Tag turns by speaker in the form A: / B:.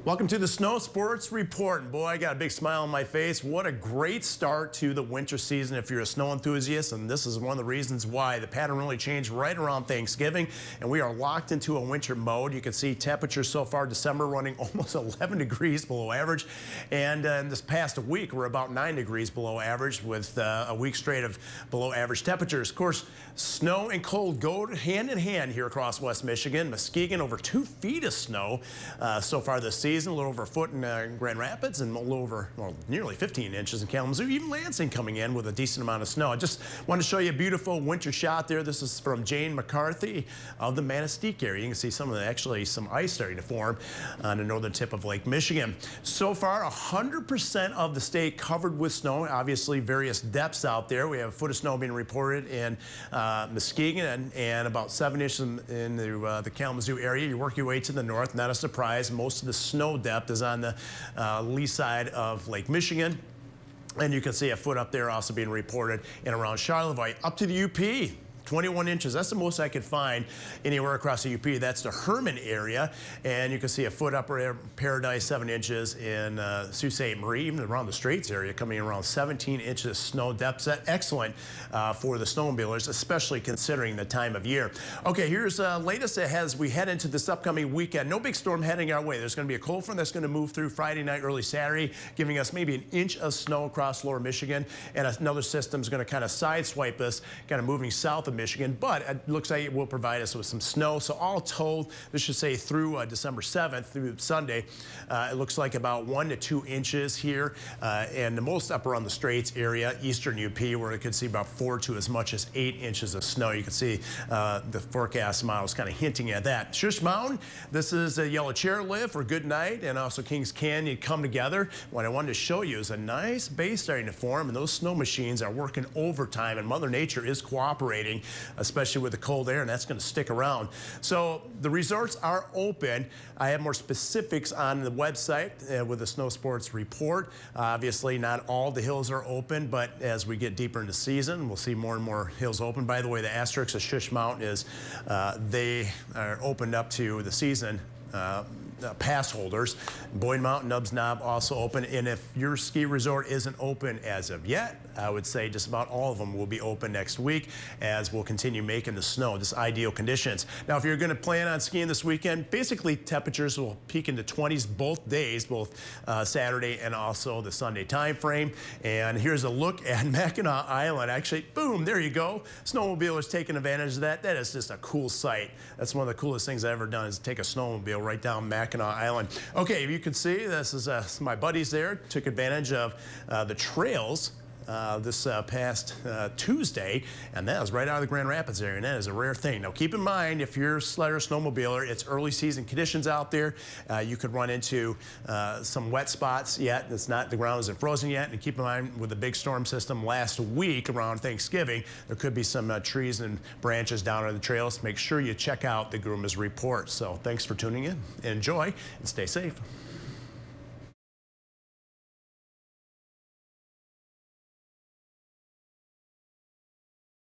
A: Welcome to the Snow Sports Report. And boy, I got a big smile on my face. What a great start to the winter season if you're a snow enthusiast. And this is one of the reasons why the pattern really changed right around Thanksgiving. And we are locked into a winter mode. You can see temperatures so far December running almost 11 degrees below average. And in this past week, we're about 9 degrees below average with a week straight of below average temperatures. Of course, snow and cold go hand in hand here across West Michigan. Muskegon over 2 feet of snow so far this season. A little over a foot in Grand Rapids and a little over, well, nearly 15 inches in Kalamazoo. Even Lansing coming in with a decent amount of snow. I just want to show you a beautiful winter shot there. This is from Jane McCarthy of the Manistee area. You can see actually some ice starting to form on the northern tip of Lake Michigan. So far, 100% of the state covered with snow. Obviously, various depths out there. We have a foot of snow being reported in Muskegon and about 7 inches in the Kalamazoo area. You work your way to the north, not a surprise. Most of the snow depth is on the lee side of Lake Michigan. And you can see a foot up there also being reported in around Charlevoix. Up to the UP. 21 inches. That's the most I could find anywhere across the UP. That's the Herman area. And you can see a foot up Paradise, 7 inches in Sault Ste. Marie, even around the Straits area, coming in around 17 inches snow depth. That's excellent for the snowmobilers, especially considering the time of year. Okay, here's latest as we head into this upcoming weekend. No big storm heading our way. There's going to be a cold front that's going to move through Friday night, early Saturday, giving us maybe an inch of snow across lower Michigan. And another system is going to kind of sideswipe us, kind of moving south of Michigan, but it looks like it will provide us with some snow. So all told, this should say through December 7th through Sunday, it looks like about 1 to 2 inches here, and the most up around the Straits area, eastern UP, where it could see about 4 to as much as 8 inches of snow. You can see the forecast models kind of hinting at that. Shush Mountain, this is a yellow chairlift for Good Night, and also Kings Canyon come together. What I wanted to show you is a nice base starting to form, and those snow machines are working overtime, and Mother Nature is cooperating, especially with the cold air, and that's going to stick around. So the resorts are open. I have more specifics on the website with the Snow Sports Report. Obviously, not all the hills are open, but as we get deeper into season, we'll see more and more hills open. By the way, the asterisk of Shush Mountain is they are opened up to the season pass holders. Boyd Mountain, Nubs Knob also open. And if your ski resort isn't open as of yet, I would say just about all of them will be open next week as we'll continue making the snow, just ideal conditions. Now, if you're going to plan on skiing this weekend, basically temperatures will peak into 20s both days, both Saturday and also the Sunday time frame. And here's a look at Mackinac Island. Actually, boom, there you go. Snowmobilers taking advantage of that. That is just a cool sight. That's one of the coolest things I've ever done is take a snowmobile right down Mackinac Island. Okay, you can see this is my buddies there took advantage of the trails this past Tuesday, and that was right out of the Grand Rapids area, and that is a rare thing. Now keep in mind, if you're a sledder snowmobiler, it's early season conditions out there. You could run into some wet spots yet. It's not, the ground isn't frozen yet, and keep in mind with the big storm system last week around Thanksgiving, there could be some trees and branches down on the trails. Make sure you check out the Groomer's Report. So thanks for tuning in. Enjoy and stay safe.